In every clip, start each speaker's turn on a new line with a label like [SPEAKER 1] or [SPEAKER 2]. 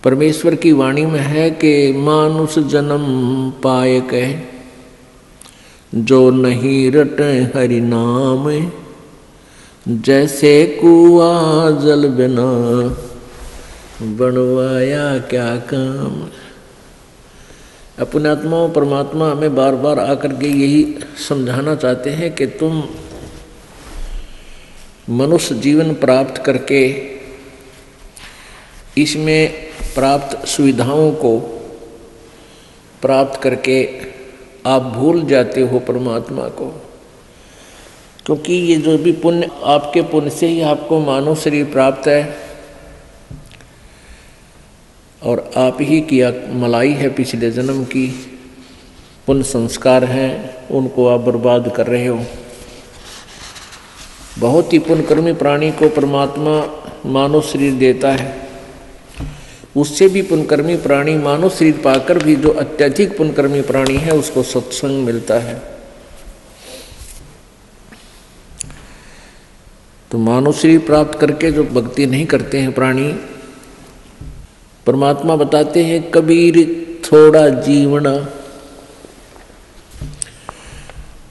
[SPEAKER 1] परमेश्वर की वाणी में है कि मानुष जन्म पाए कह, जो नहीं रटे हरि नाम, जैसे कुआ जल बिना बनवाया क्या काम। अपने आत्माओं परमात्मा हमें बार बार आकर के यही समझाना चाहते हैं कि तुम मनुष्य जीवन प्राप्त करके इसमें प्राप्त सुविधाओं को प्राप्त करके आप भूल जाते हो परमात्मा को, क्योंकि ये जो भी पुण्य आपके पुण्य से ही आपको मानव शरीर प्राप्त है और आप ही की मलाई है पिछले जन्म की, पुण्य संस्कार हैं, उनको आप बर्बाद कर रहे हो। बहुत ही पुण्यकर्मी प्राणी को परमात्मा मानव शरीर देता है, उससे भी पुण्यकर्मी प्राणी मानव शरीर पाकर भी जो अत्यधिक पुण्यकर्मी प्राणी है उसको सत्संग मिलता है। तो मानव शरीर प्राप्त करके जो भक्ति नहीं करते हैं प्राणी, परमात्मा बताते हैं कबीर थोड़ा जीवना,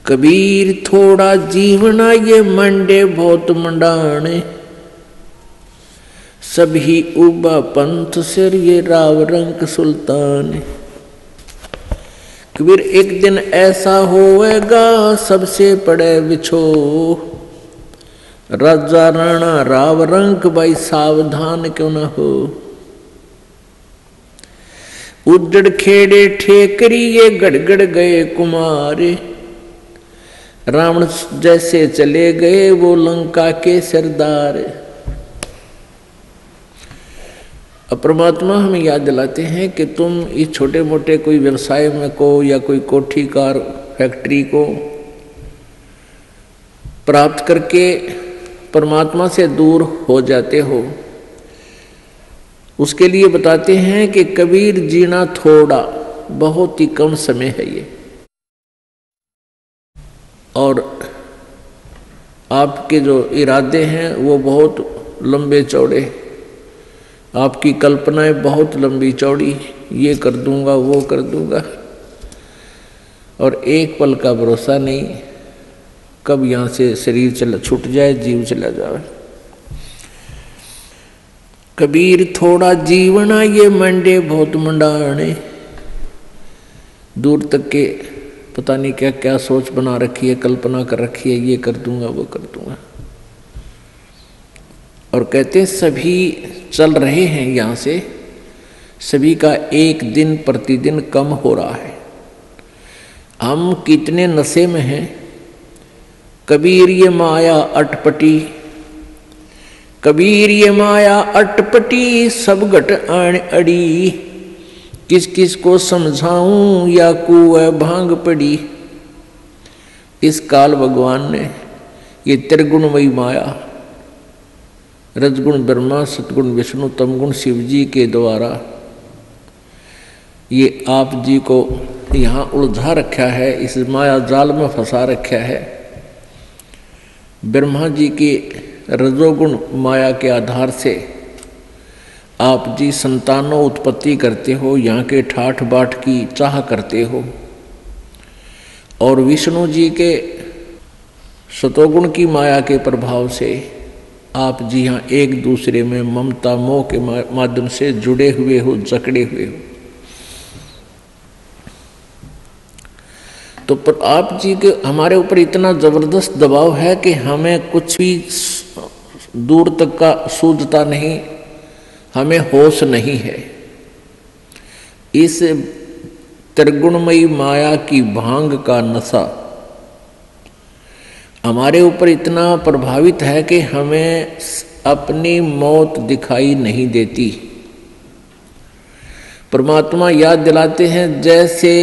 [SPEAKER 1] कबीर थोड़ा जीवना ये मंडे बहुत मंडाने, सभी उबा पंथ सिर ये राव रंग सुल्तान। कबीर एक दिन ऐसा होएगा सबसे पड़े बिछो, राजा राणा राव रंग भाई सावधान क्यों न हो। उजड़ खेड़े ठेकरी ये गड़गड़ गए कुमारे, रावण जैसे चले गए वो लंका के सरदार। अब परमात्मा हमें याद दिलाते हैं कि तुम इस छोटे मोटे कोई व्यवसाय में को या कोई कोठी कार फैक्ट्री को प्राप्त करके परमात्मा से दूर हो जाते हो। उसके लिए बताते हैं कि कबीर जीना थोड़ा, बहुत ही कम समय है ये, और आपके जो इरादे हैं वो बहुत लंबे चौड़े, आपकी कल्पनाएं बहुत लंबी चौड़ी, ये कर दूंगा वो कर दूंगा, और एक पल का भरोसा नहीं, कब यहाँ से शरीर छूट जाए, जीव चला जाए। कबीर थोड़ा जीवना ये मंडे बहुत मंडाने, दूर तक के पता नहीं क्या क्या सोच बना रखी है, कल्पना कर रखी है, ये कर दूंगा वो कर दूंगा, और कहते हैं सभी चल रहे हैं यहाँ से, सभी का एक दिन प्रतिदिन कम हो रहा है। हम कितने नशे में हैं। कबीर ये माया अटपटी, कबीर ये माया अटपटी, सब घट आण अड़ी, किस किस को समझाऊं या कुएं भांग पड़ी। इस काल भगवान ने ये त्रिगुणमयी माया, रजगुण ब्रह्मा, सतगुण विष्णु, तमगुण शिव जी के द्वारा ये आप जी को यहाँ उलझा रखा है, इस माया जाल में फंसा रखा है। ब्रह्मा जी की रजोगुण माया के आधार से आप जी संतानों उत्पत्ति करते हो, यहाँ के ठाठ बाट की चाह करते हो, और विष्णु जी के सतोगुण की माया के प्रभाव से आप जी यहाँ एक दूसरे में ममता मोह के माध्यम से जुड़े हुए हो, जकड़े हुए हो। तो पर आप जी के हमारे ऊपर इतना जबरदस्त दबाव है कि हमें कुछ भी दूर तक का सूझता नहीं, हमें होश नहीं है। इस त्रिगुणमयी माया की भांग का नशा हमारे ऊपर इतना प्रभावित है कि हमें अपनी मौत दिखाई नहीं देती। परमात्मा याद दिलाते हैं जैसे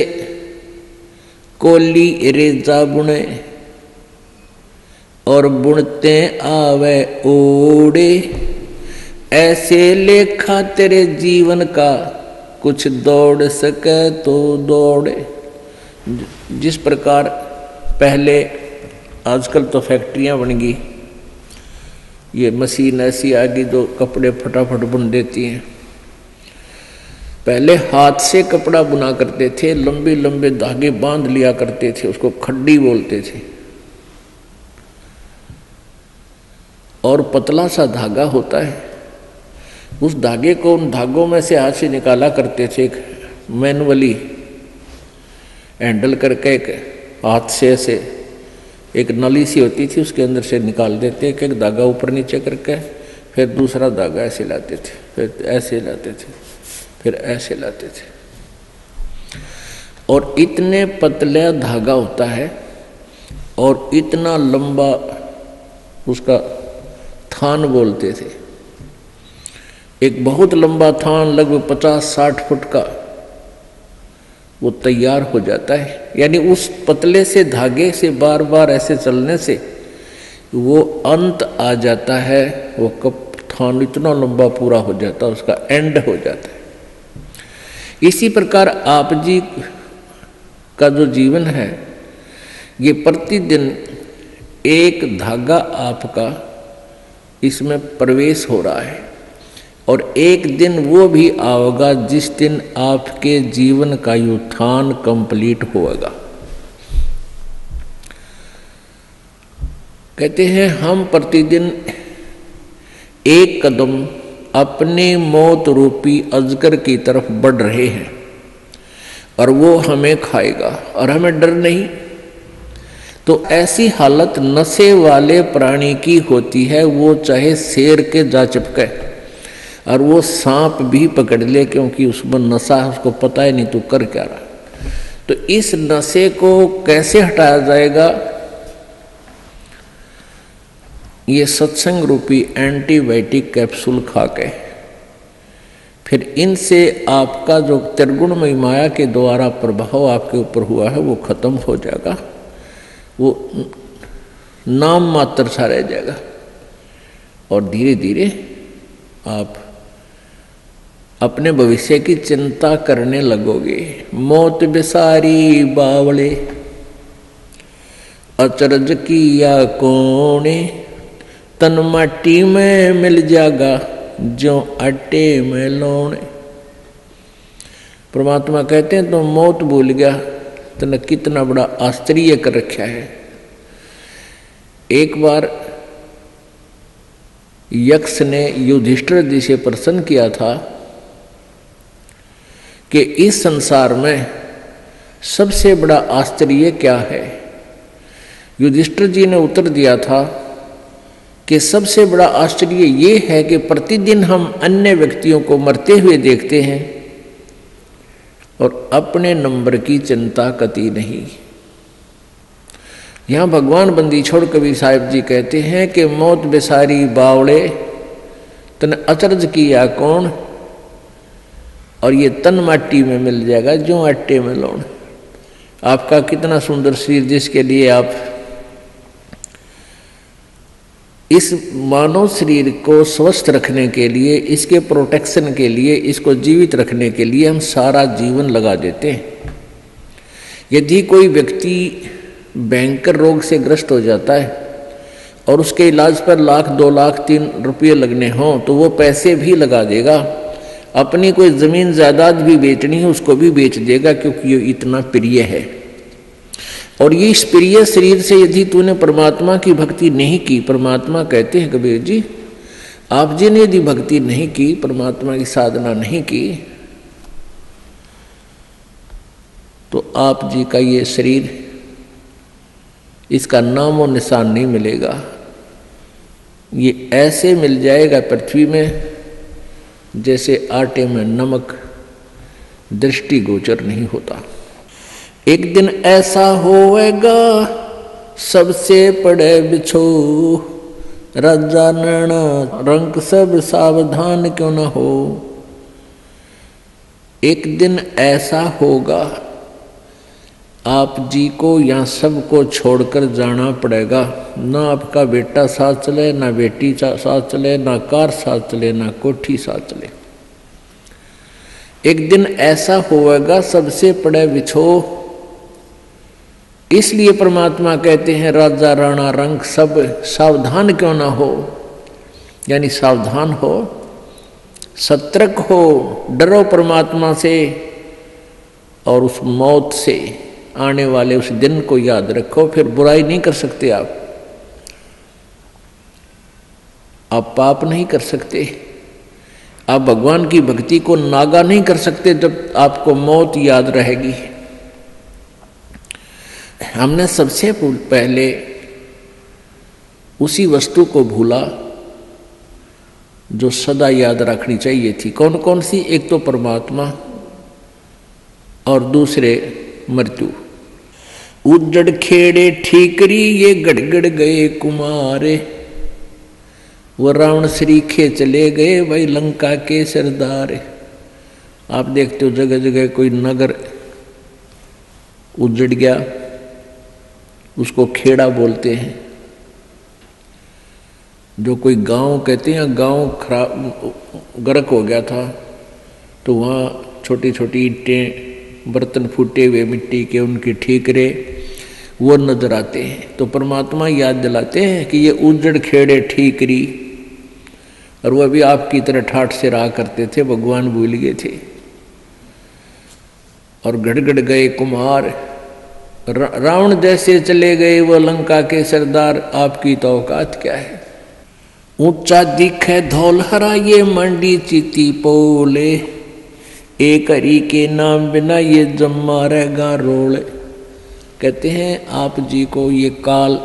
[SPEAKER 1] कोली रेजा बुने और बुनते आवे ओड़े, ऐसे लेखा तेरे जीवन का कुछ दौड़ सके तो दौड़े। जिस प्रकार पहले, आजकल तो फैक्ट्रियां बन गई, ये मशीन ऐसी आ गई जो कपड़े फटाफट बुन देती हैं, पहले हाथ से कपड़ा बुना करते थे, लंबे लंबे धागे बांध लिया करते थे, उसको खड्डी बोलते थे। और पतला सा धागा होता है, उस धागे को उन धागों में से हाथ से निकाला करते थे। एक मैनुअली हैंडल करके एक हाथ से ऐसे एक नली सी होती थी, उसके अंदर से निकाल देते, एक एक धागा ऊपर नीचे करके, फिर दूसरा धागा ऐसे लाते थे, फिर ऐसे लाते थे, फिर ऐसे लाते थे। और इतने पतला धागा होता है और इतना लंबा उसका थान बोलते थे। एक बहुत लंबा थान लगभग 50-60 फुट का वो तैयार हो जाता है। यानी उस पतले से धागे से बार बार ऐसे चलने से वो अंत आ जाता है, वो कब थान इतना लंबा पूरा हो जाता है, उसका एंड हो जाता है। इसी प्रकार आप जी का जो जीवन है, ये प्रतिदिन एक धागा आपका इसमें प्रवेश हो रहा है और एक दिन वो भी आएगा जिस दिन आपके जीवन का उत्थान कंप्लीट होगा। कहते हैं हम प्रतिदिन एक कदम अपने मौत रूपी अजगर की तरफ बढ़ रहे हैं और वो हमें खाएगा और हमें डर नहीं। तो ऐसी हालत नशे वाले प्राणी की होती है, वो चाहे शेर के जा चिपके और वो सांप भी पकड़ ले, क्योंकि उसमें नशा है, उसको पता ही नहीं तू कर क्या रहा। तो इस नशे को कैसे हटाया जाएगा? ये सत्संग रूपी एंटीबायोटिक कैप्सूल खा के, फिर इनसे आपका जो त्रिगुणमयी माया के द्वारा प्रभाव आपके ऊपर हुआ है वो खत्म हो जाएगा, वो नाम मात्र सा रह जाएगा और धीरे धीरे आप अपने भविष्य की चिंता करने लगोगे। मौत बेसारी बावले अचरज किया कोने, तन माटी में मिल जाएगा जो आटे में लौने। परमात्मा कहते हैं तो मौत भूल गया, तने कितना बड़ा आश्चर्य कर रखा है। एक बार यक्ष ने युधिष्ठिर जी से प्रश्न किया था कि इस संसार में सबसे बड़ा आश्चर्य क्या है? युधिष्ठिर जी ने उत्तर दिया था कि सबसे बड़ा आश्चर्य ये है कि प्रतिदिन हम अन्य व्यक्तियों को मरते हुए देखते हैं और अपने नंबर की चिंता कती नहीं। यहाँ भगवान बंदी छोड़ कबीर साहिब जी कहते हैं कि मौत बेसारी बावड़े तन अचरज किया कौन, और ये तन माटी में मिल जाएगा जो आटे में लौण। आपका कितना सुंदर शरीर, जिसके लिए आप इस मानव शरीर को स्वस्थ रखने के लिए, इसके प्रोटेक्शन के लिए, इसको जीवित रखने के लिए हम सारा जीवन लगा देते हैं। यदि कोई व्यक्ति भयंकर रोग से ग्रस्त हो जाता है और उसके इलाज पर 1 लाख 2 लाख 3 रुपये लगने हों तो वो पैसे भी लगा देगा। अपनी कोई ज़मीन जायदाद भी बेचनी है उसको भी बेच देगा, क्योंकि ये इतना प्रिय है। और ये इस प्रिय शरीर से यदि तूने परमात्मा की भक्ति नहीं की, परमात्मा कहते हैं कबीर जी, आप जी ने यदि भक्ति नहीं की, परमात्मा की साधना नहीं की, तो आप जी का ये शरीर, इसका नाम और निशान नहीं मिलेगा। ये ऐसे मिल जाएगा पृथ्वी में जैसे आटे में नमक, दृष्टिगोचर नहीं होता। एक दिन ऐसा होएगा सबसे पड़े बिछो, राजा नैना रंक सब सावधान क्यों न हो। एक दिन ऐसा होगा आप जी को यहाँ सबको छोड़कर जाना पड़ेगा। ना आपका बेटा साथ चले, ना बेटी साथ चले, ना कार साथ चले, ना कोठी साथ चले। एक दिन ऐसा होगा सबसे पड़े बिछो। इसलिए परमात्मा कहते हैं राजा राणा रंग सब सावधान क्यों ना हो, यानी सावधान हो सतर्क हो, डरो परमात्मा से और उस मौत से आने वाले उस दिन को याद रखो। फिर बुराई नहीं कर सकते आप पाप नहीं कर सकते, आप भगवान की भक्ति को नागा नहीं कर सकते जब आपको मौत याद रहेगी। हमने सबसे पहले उसी वस्तु को भूला जो सदा याद रखनी चाहिए थी। कौन कौन सी? एक तो परमात्मा और दूसरे मृत्यु। उजड़ खेड़े ठीकरी ये गड़गड़ गए कुमारे, वो रावण श्रीखे चले गए वही लंका के सरदार। आप देखते हो जगह जगह कोई नगर उजड़ गया, उसको खेड़ा बोलते हैं। जो कोई गांव कहते हैं, गांव खराब गर्क हो गया था तो वहाँ छोटी छोटी ईंटें, बर्तन फूटे हुए मिट्टी के, उनके ठीकरे वो नजर आते हैं। तो परमात्मा याद दिलाते हैं कि ये उजड़ खेड़े ठीकरी, और वह भी आपकी तरह ठाठ से रहा करते थे, भगवान भूल गए थे। और गड़गड़ गए कुमार, रावण जैसे चले गए वो लंका के सरदार, आपकी तो औकात क्या है। ऊंचा दिखे धौलहरा ये मंडी चिति पोले, एक हरि के नाम बिना ये जम्मा रहेगा रोल। कहते हैं आप जी को ये काल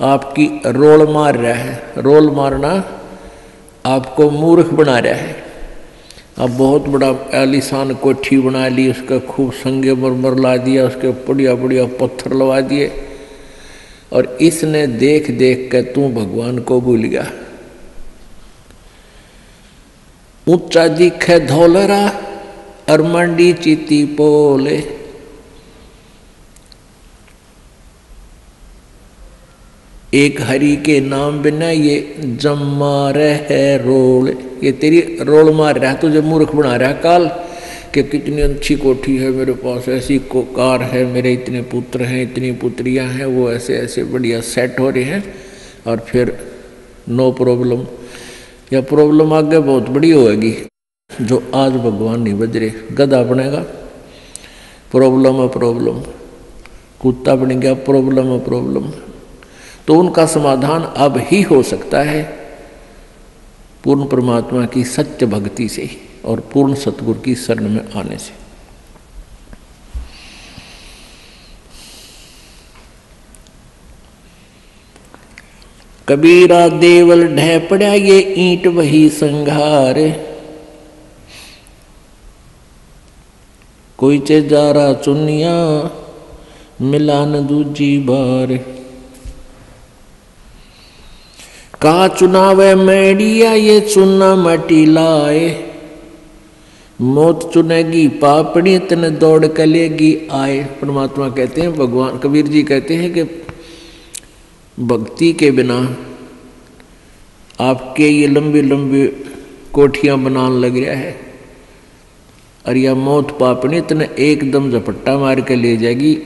[SPEAKER 1] आपकी रोल मार रहा है। रोल मारना आपको मूर्ख बना रहा है। अब बहुत बड़ा आलीशान कोठी बना ली, उसका खूब संगे मरमर ला दिया, उसके बढ़िया बढ़िया पत्थर लगा दिए, और इसने देख देख कर तू भगवान को भूल गया। ऊंचा दिखे धौलरा और मंडी चिति पोले, एक हरि के नाम बिना ये जम्मा रहे रोल। ये तेरी रोल मार रहा है, तुझे मूर्ख बना रहा है काल कि कितनी अच्छी कोठी है मेरे पास, ऐसी कार है, मेरे इतने पुत्र हैं, इतनी पुत्रियां हैं, वो ऐसे ऐसे बढ़िया सेट हो रहे हैं, और फिर नो प्रॉब्लम, या प्रॉब्लम आगे बहुत बड़ी होगी। जो आज भगवान नहीं बज रहे, गधा बनेगा प्रॉब्लम है प्रॉब्लम, कुत्ता बन गया प्रॉब्लम है प्रॉब्लम। तो उनका समाधान अब ही हो सकता है पूर्ण परमात्मा की सत्य भक्ति से और पूर्ण सतगुरु की शरण में आने से। कबीरा देवल ढह पड़ा ये ईंट वही संघार, कोई चे जा रहा चुनिया मिला न दूजी बार। का चुनावे मैडिया ये चुना मटी लाए, मौत चुनेगी पापड़ी तन दौड़ कलेगी आए। परमात्मा कहते हैं, भगवान कबीर जी कहते हैं कि भक्ति के बिना आपके ये लंबी लंबी कोठियां बनाने लग रहा है, और यह मौत पापड़ी तन एकदम झपट्टा मार के ले जाएगी,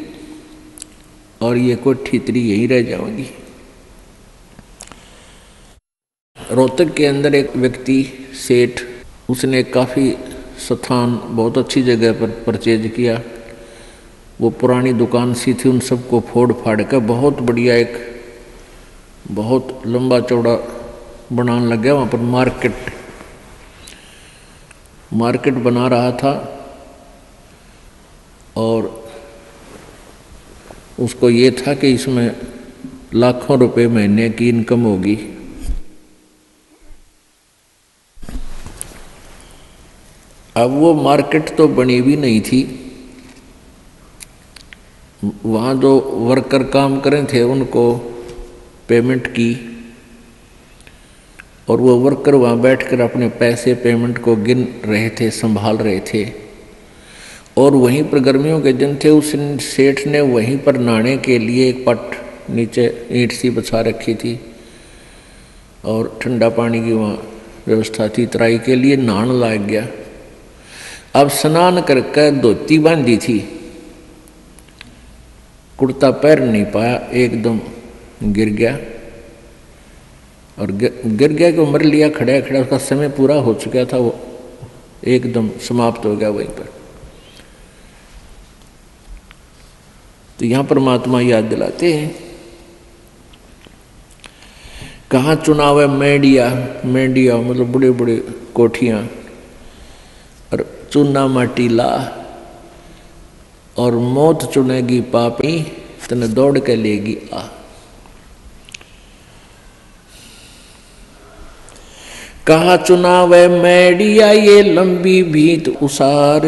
[SPEAKER 1] और ये कोठी तेरी यहीं रह जाएगी। रोहतक के अंदर एक व्यक्ति सेठ, उसने काफ़ी स्थान बहुत अच्छी जगह पर परचेज किया। वो पुरानी दुकान सी थी, उन सबको फोड़ फाड़ कर बहुत बढ़िया एक बहुत लंबा चौड़ा बनाने लग गया। वहाँ पर मार्केट बना रहा था, और उसको ये था कि इसमें लाखों रुपए महीने की इनकम होगी। अब वो मार्केट तो बनी भी नहीं थी, वहाँ जो वर्कर काम करें थे उनको पेमेंट की, और वो वर्कर वहाँ बैठकर अपने पैसे पेमेंट को गिन रहे थे, संभाल रहे थे। और वहीं पर गर्मियों के दिन थे, उस सेठ ने वहीं पर नहाने के लिए एक पट नीचे ईंट सी बिछा रखी थी, और ठंडा पानी की वहाँ व्यवस्था थी। तराई के लिए नहाने लग गया। अब स्नान करके धोती बांधी थी, कुर्ता पैर नहीं पाया, एकदम गिर गया। और गिर गया कि मर लिया, खड़ा खड़ा, उसका समय पूरा हो चुका था, वो एकदम समाप्त हो गया वहीं पर। तो यहाँ परमात्मा याद दिलाते हैं, कहाँ चुनाव है मेंढिया, मेंढिया मतलब बड़े बड़े कोठियाँ, और चूना माटी ला, और मौत चुनेगी पापी, तने दौड़ के लेगी आ। कहा चुनाव है मेंढिया ये लंबी भीत उसार,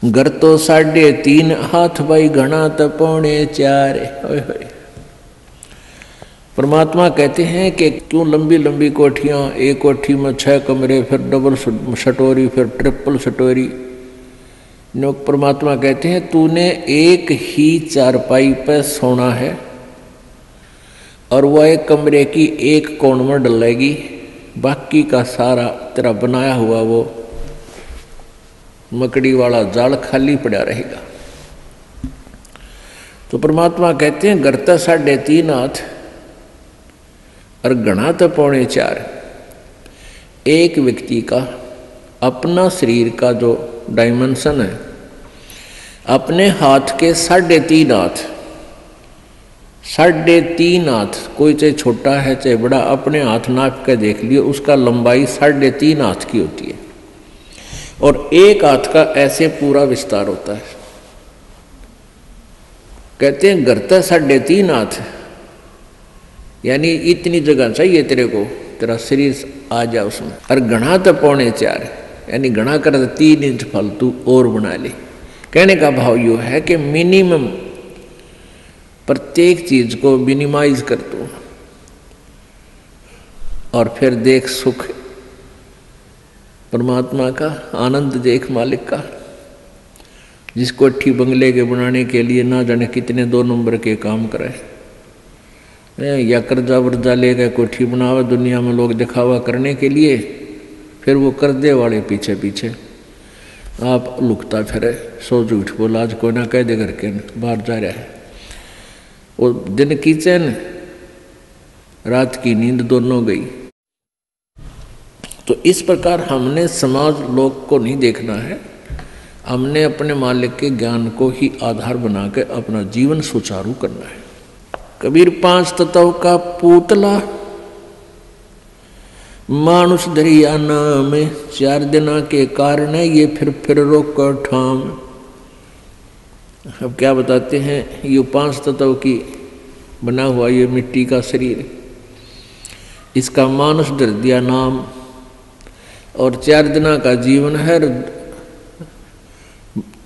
[SPEAKER 1] घर तो 3.5 हाथ भाई घना तो 4.25। होए परमात्मा कहते हैं कि क्यों लंबी लंबी कोठियाँ, एक कोठी में 6 कमरे, फिर डबल सटोरी, फिर ट्रिपल सटोरी। परमात्मा कहते हैं तूने एक ही चारपाई पर सोना है, और वह एक कमरे की एक कोण में डलेगी, बाकी का सारा तेरा बनाया हुआ वो मकड़ी वाला जाल खाली पड़ा रहेगा। तो परमात्मा कहते हैं घर तो 3.5 हाथ और घना तो 4.25। एक व्यक्ति का अपना शरीर का जो डायमेंशन है, अपने हाथ के 3.5 हाथ, 3.5 हाथ, कोई चाहे छोटा है चाहे बड़ा, अपने हाथ नाप के देख लियो, उसका लंबाई 3.5 हाथ की होती है, और एक हाथ का ऐसे पूरा विस्तार होता है। कहते हैं घर तो 3.5 हाथ, यानी इतनी जगह चाहिए तेरे को, तेरा शरीर आ जाए उसमें, और घना तो 4.25, यानी घना कर 3 इंच फालतू और बना ले। कहने का भाव यो है कि मिनिमम प्रत्येक चीज को मिनिमाइज कर दो, और फिर देख सुख परमात्मा का, आनंद देख मालिक का। जिस कोठी बंगले के बनाने के लिए ना जाने कितने 2 नंबर के काम करे, या कर्जा वर्जा लेकर कोठी बनावे दुनिया में लोग दिखावा करने के लिए, फिर वो कर्जे वाले पीछे पीछे आप लुकता फिरे, सो झूठ बोला, आज कोई ना कह दे करके बाहर जा रहा है। वो दिन की चैन रात की नींद दोनों गई। तो इस प्रकार हमने समाज लोग को नहीं देखना है, हमने अपने मालिक के ज्ञान को ही आधार बना के अपना जीवन सुचारू करना है। कबीर 5 तत्व का पूतला मानुष दरिया नाम, 4 दिना के कारण ये फिर रोक कर ठाम। अब क्या बताते हैं, ये 5 तत्व की बना हुआ ये मिट्टी का शरीर, इसका मानुष धर दिया नाम, और 4 दिना का जीवन है।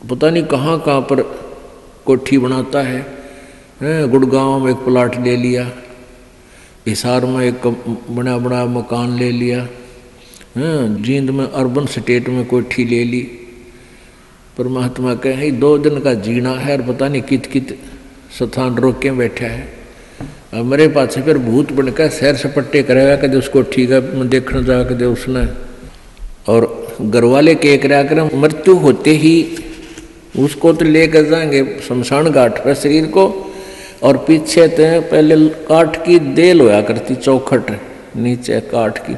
[SPEAKER 1] पता नहीं कहाँ कहाँ पर कोठी बनाता है, गुड़गांव में एक प्लाट ले लिया, हिसार में एक बड़ा बड़ा मकान ले लिया, जींद में अर्बन स्टेट में कोठी ले ली। परमात्मा कहे 2 दिन का जीना है, और पता नहीं कित कित स्थान रोक के बैठा है। अब मेरे पास फिर भूत बनकर सैर सपट्टे करेगा कदे उसको ठीक है देखने जा कदे उसने, और घर वाले के कर मृत्यु होते ही उसको तो लेकर जाएंगे शमशान घाट पर शरीर को, और पीछे तो पहले काठ की देल होया करती, चौखट नीचे काठ की,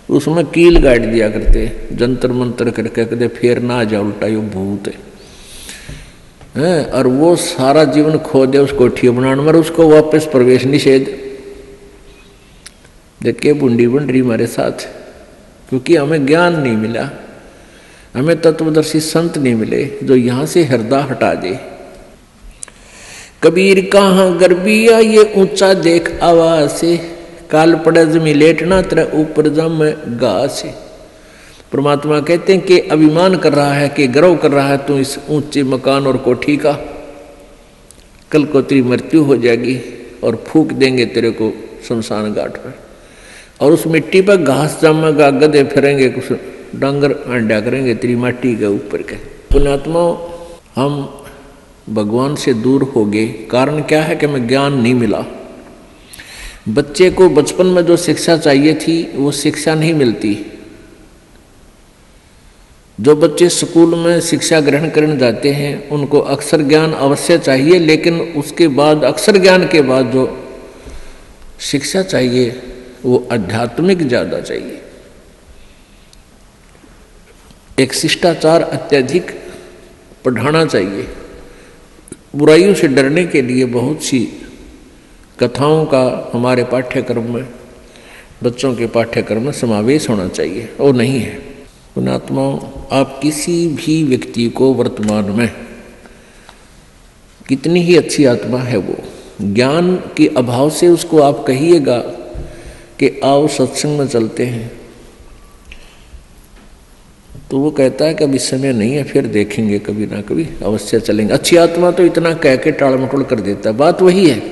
[SPEAKER 1] उसमें कील गाड़ दिया करते, जंतर मंतर करके कदे फेर ना आ जा उल्टा यो भूत है। और वो सारा जीवन खो दे उस कोठी बनाने में, उसको वापस प्रवेश निषेध। देखिए बूंदी बन रही हमारे साथ, क्योंकि हमें ज्ञान नहीं मिला, हमें तत्वदर्शी संत नहीं मिले जो यहाँ से हृदय हटा दे। कबीर कहाँ गर्बिया ये ऊंचा देख आवाज से, काल पड़े जमी लेटना तेरा ऊपर जम घास। परमात्मा कहते हैं कि अभिमान कर रहा है, कि गर्व कर रहा है तू इस ऊंचे मकान और कोठी का, कल को तेरी मृत्यु हो जाएगी और फूंक देंगे तेरे को शमशान घाट पर, और उस मिट्टी पर घास जमेगा, गधे फिरेंगे, कुछ डांगर अंडा करेंगे तेरी माटी के ऊपर के। पुण्यात्मा हम भगवान से दूर हो गए, कारण क्या है कि हमें ज्ञान नहीं मिला। बच्चे को बचपन में जो शिक्षा चाहिए थी वो शिक्षा नहीं मिलती। जो बच्चे स्कूल में शिक्षा ग्रहण करने जाते हैं उनको अक्षर ज्ञान अवश्य चाहिए, लेकिन उसके बाद अक्षर ज्ञान के बाद जो शिक्षा चाहिए वो आध्यात्मिक ज़्यादा चाहिए। एक शिष्टाचार अत्यधिक पढ़ाना चाहिए। बुराइयों से डरने के लिए बहुत सी कथाओं का हमारे पाठ्यक्रम में, बच्चों के पाठ्यक्रम में समावेश होना चाहिए, और नहीं है। पुण्यात्माओं, आप किसी भी व्यक्ति को वर्तमान में कितनी ही अच्छी आत्मा है वो, ज्ञान के अभाव से उसको आप कहिएगा कि आओ सत्संग में चलते हैं, तो वो कहता है कि अभी समय नहीं है, फिर देखेंगे, कभी ना कभी अवश्य चलेंगे। अच्छी आत्मा तो इतना कह के टाल मटोल कर देता है, बात वही है।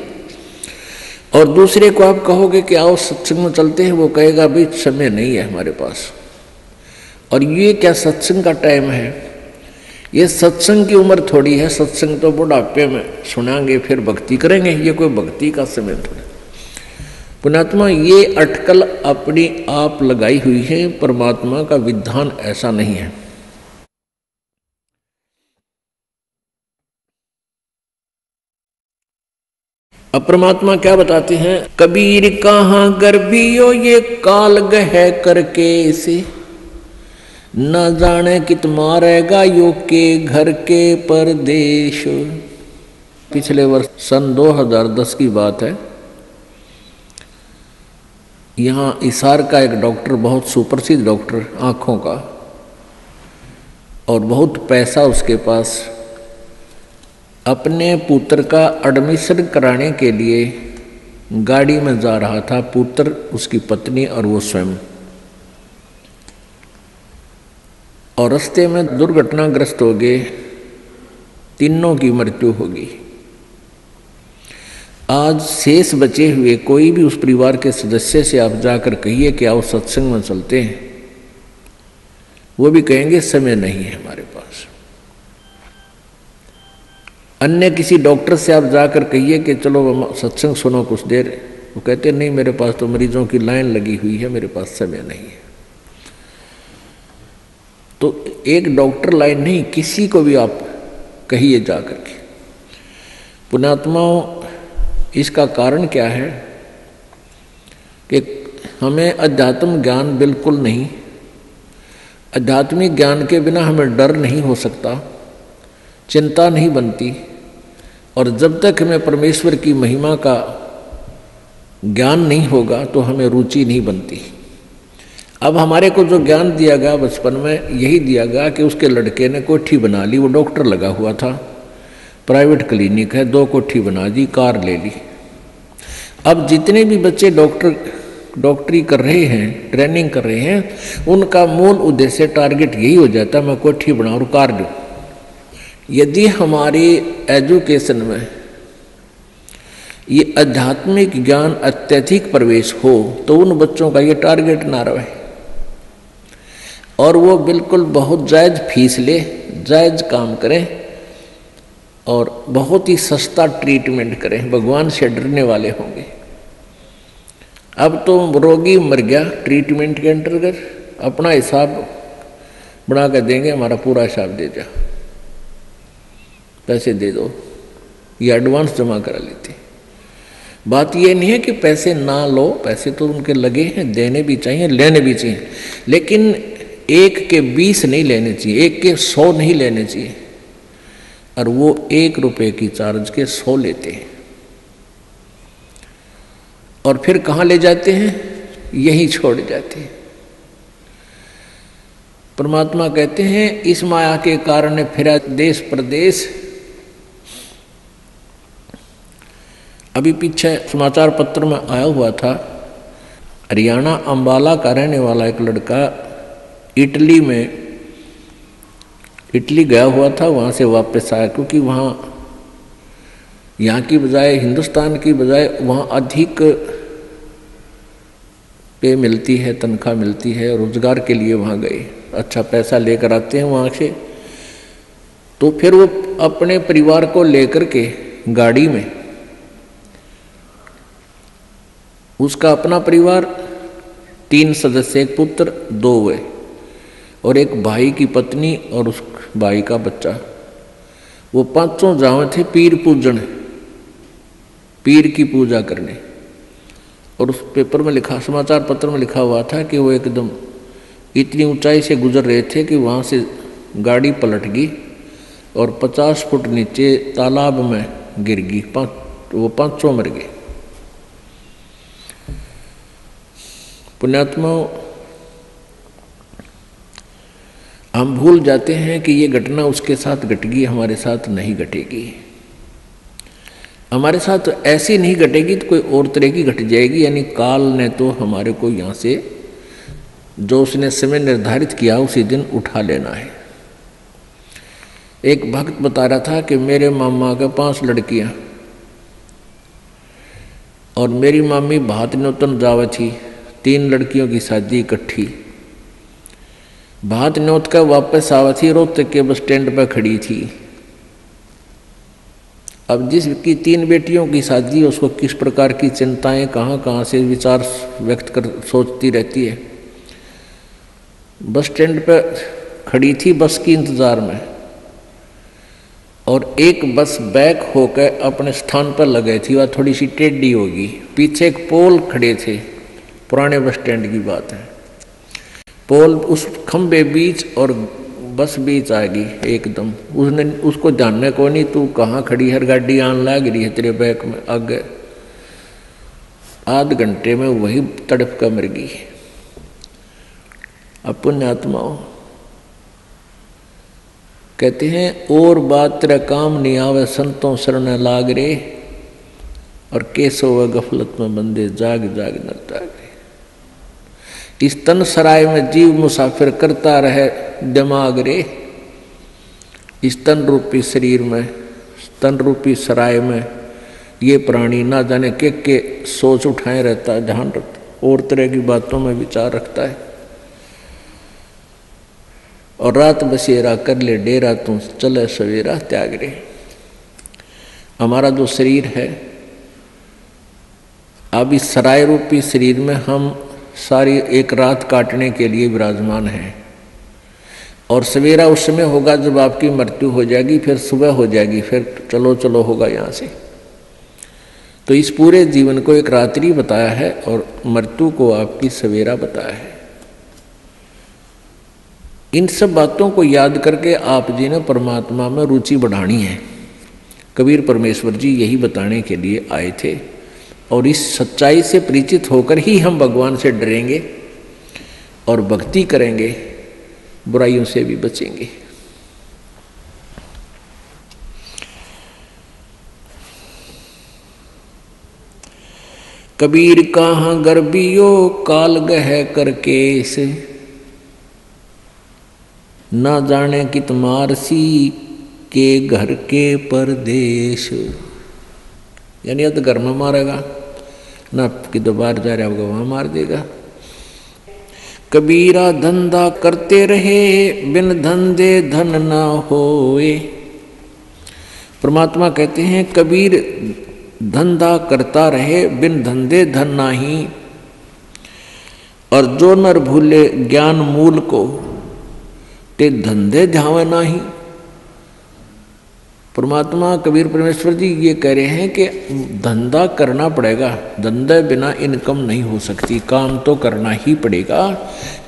[SPEAKER 1] और दूसरे को आप कहोगे कि आओ सत्संग में चलते हैं, वो कहेगा अभी समय नहीं है हमारे पास। और ये क्या सत्संग का टाइम है? ये सत्संग की उम्र थोड़ी है। सत्संग तो बुढ़ापे में सुनाएंगे, फिर भक्ति करेंगे। ये कोई भक्ति का समय थोड़ा। पुण्यात्मा, ये अटकल अपनी आप लगाई हुई है, परमात्मा का विधान ऐसा नहीं है। अब परमात्मा क्या बताते हैं? कबीर कहाँ गर्भियो ये काल गह करके से, न जाने कित मारेगा यो के घर के परदेश। पिछले वर्ष सन 2010 की बात है। यहाँ इसार का एक डॉक्टर, बहुत सुप्रसिद्ध डॉक्टर आँखों का, और बहुत पैसा उसके पास, अपने पुत्र का एडमिशन कराने के लिए गाड़ी में जा रहा था। पुत्र, उसकी पत्नी और वो स्वयं। और रास्ते में दुर्घटनाग्रस्त हो गए, तीनों की मृत्यु होगी। आज शेष बचे हुए कोई भी उस परिवार के सदस्य से आप जाकर कहिए कि आओ सत्संग में चलते हैं, वो भी कहेंगे समय नहीं है हमारे पास। अन्य किसी डॉक्टर से आप जाकर कहिए कि चलो सत्संग सुनो कुछ देर, वो कहते नहीं, मेरे पास तो मरीजों की लाइन लगी हुई है, मेरे पास समय नहीं है। तो एक डॉक्टर लाइन नहीं, किसी को भी आप कहिए जाकर के। पुण्यात्माओं, इसका कारण क्या है कि हमें अध्यात्म ज्ञान बिल्कुल नहीं, आध्यात्मिक ज्ञान के बिना हमें डर नहीं हो सकता, चिंता नहीं बनती, और जब तक हमें परमेश्वर की महिमा का ज्ञान नहीं होगा तो हमें रुचि नहीं बनती। अब हमारे को जो ज्ञान दिया गया बचपन में, यही दिया गया कि उसके लड़के ने कोठी बना ली, वो डॉक्टर लगा हुआ था, प्राइवेट क्लिनिक है, 2 कोठी बना दी, कार ले ली। अब जितने भी बच्चे डॉक्टरी कर रहे हैं, ट्रेनिंग कर रहे हैं, उनका मूल उद्देश्य, टारगेट यही हो जाता है, मैं कोठी बनाऊं और कार दूं। यदि हमारी एजुकेशन में ये आध्यात्मिक ज्ञान अत्यधिक प्रवेश हो तो उन बच्चों का ये टारगेट ना रहे, और वो बिल्कुल बहुत जायज़ फीस ले, जायज़ काम करें, और बहुत ही सस्ता ट्रीटमेंट करें, भगवान से डरने वाले होंगे। अब तो रोगी मर गया, ट्रीटमेंट के अंतर्गत अपना हिसाब बना कर देंगे, हमारा पूरा हिसाब दे जा, पैसे दे दो, ये एडवांस जमा करा लेते। बात ये नहीं है कि पैसे ना लो, पैसे तो उनके लगे हैं, देने भी चाहिए, लेने भी चाहिए, लेकिन 1 के 20 नहीं लेने चाहिए, 1 के 100 नहीं लेने चाहिए। और वो 1 रुपये की चार्ज के 100 लेते हैं, और फिर कहाँ ले जाते हैं? यही छोड़ जाते हैं। परमात्मा कहते हैं इस माया के कारण फिरा देश प्रदेश। अभी पीछे समाचार पत्र में आया हुआ था, हरियाणा अंबाला का रहने वाला एक लड़का इटली गया हुआ था, वहाँ से वापस आया, क्योंकि वहाँ यहाँ की बजाय, हिंदुस्तान की बजाय वहाँ अधिक पे मिलती है, तनख्वाह मिलती है, रोजगार के लिए वहाँ गए, अच्छा पैसा लेकर आते हैं वहाँ से। तो फिर वो अपने परिवार को लेकर के गाड़ी में, उसका अपना परिवार 3 सदस्य, एक पुत्र 2 हुए, और एक भाई की पत्नी और उस भाई का बच्चा, वो 5 जावे थे पीर पूजन, पीर की पूजा करने। और उस पेपर में लिखा, समाचार पत्र में लिखा हुआ था कि वो एकदम इतनी ऊंचाई से गुजर रहे थे कि वहाँ से गाड़ी पलट गई और 50 फुट नीचे तालाब में गिर गई। वो 500 मर गए। पुण्यात्माओं, हम भूल जाते हैं कि ये घटना उसके साथ घट गई, हमारे साथ नहीं घटेगी। हमारे साथ ऐसी नहीं घटेगी तो कोई और तरह की घट जाएगी। यानी काल ने तो हमारे को यहाँ से जो उसने समय निर्धारित किया उसी दिन उठा लेना है। एक भक्त बता रहा था कि मेरे मामा के 5 लड़कियां और मेरी मामी भात न्योतन जावे थी, 3 लड़कियों की शादी इकट्ठी। भात न्योत का वापस आवा थी, रोहतक के बस स्टैंड पर खड़ी थी। अब जिसकी 3 बेटियों की शादी, उसको किस प्रकार की चिंताएं कहाँ से विचार व्यक्त कर सोचती रहती है। बस स्टैंड पर खड़ी थी बस की इंतजार में, और एक बस बैक होकर अपने स्थान पर लगे थी, वह थोड़ी सी टेढ़ी होगी। पीछे एक पोल खड़े थे, पुराने बस स्टैंड की बात है। पोल उस खंबे बीच और बस बीच आ गई एकदम। उसने उसको जानने को नहीं, तू कहाँ खड़ी है, गाड़ी आन लग रही है तेरे बैक में, आगे। आध घंटे में वही तड़प कर मर गई। पुण्य आत्माओं कहते हैं, और बात तेरा काम नहीं आवे, संतों शरण लाग रे, और केसो व गफलत में बंदे जाग जाग न जागे। इस तन सराय में जीव मुसाफिर करता रहे दिमाग रे। इस तन रूपी शरीर में, तन रूपी सराय में ये प्राणी ना जाने के सोच उठाए रहता है, ध्यान रखता, और तरह की बातों में विचार रखता है। और रात बसेरा कर ले डेरा, तू चले सवेरा त्याग रे। हमारा जो शरीर है, अब इस सराय रूपी शरीर में हम सारी एक रात काटने के लिए विराजमान हैं, और सवेरा उस समय होगा जब आपकी मृत्यु हो जाएगी, फिर सुबह हो जाएगी, फिर चलो चलो होगा यहाँ से। तो इस पूरे जीवन को एक रात्रि बताया है और मृत्यु को आपकी सवेरा बताया है। इन सब बातों को याद करके आप जी ने परमात्मा में रुचि बढ़ानी है। कबीर परमेश्वर जी यही बताने के लिए आए थे, और इस सच्चाई से परिचित होकर ही हम भगवान से डरेंगे और भक्ति करेंगे, बुराइयों से भी बचेंगे। कबीर कहाँ गर्बियो काल गह करके से, ना जाने कित मारसी के घर के परदेश। यानी अब तो घर में मारेगा ना, कि दोबारा जा रहा होगा वहां मार देगा। कबीरा धंधा करते रहे, बिन धंधे धन ना होए। परमात्मा कहते हैं कबीर धंधा करता रहे, बिन धंधे धन नाही। और जो नर भूले ज्ञान मूल को, ते धंधे ध्यावे नाही। परमात्मा कबीर परमेश्वर जी ये कह रहे हैं कि धंधा करना पड़ेगा, धंधे बिना इनकम नहीं हो सकती, काम तो करना ही पड़ेगा।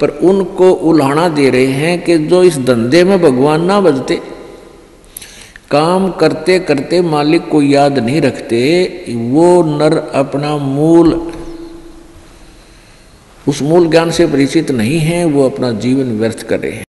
[SPEAKER 1] पर उनको उल्हाना दे रहे हैं कि जो इस धंधे में भगवान ना बजते, काम करते करते मालिक को याद नहीं रखते, वो नर अपना उस मूल ज्ञान से परिचित नहीं है, वो अपना जीवन व्यर्थ कर रहे हैं।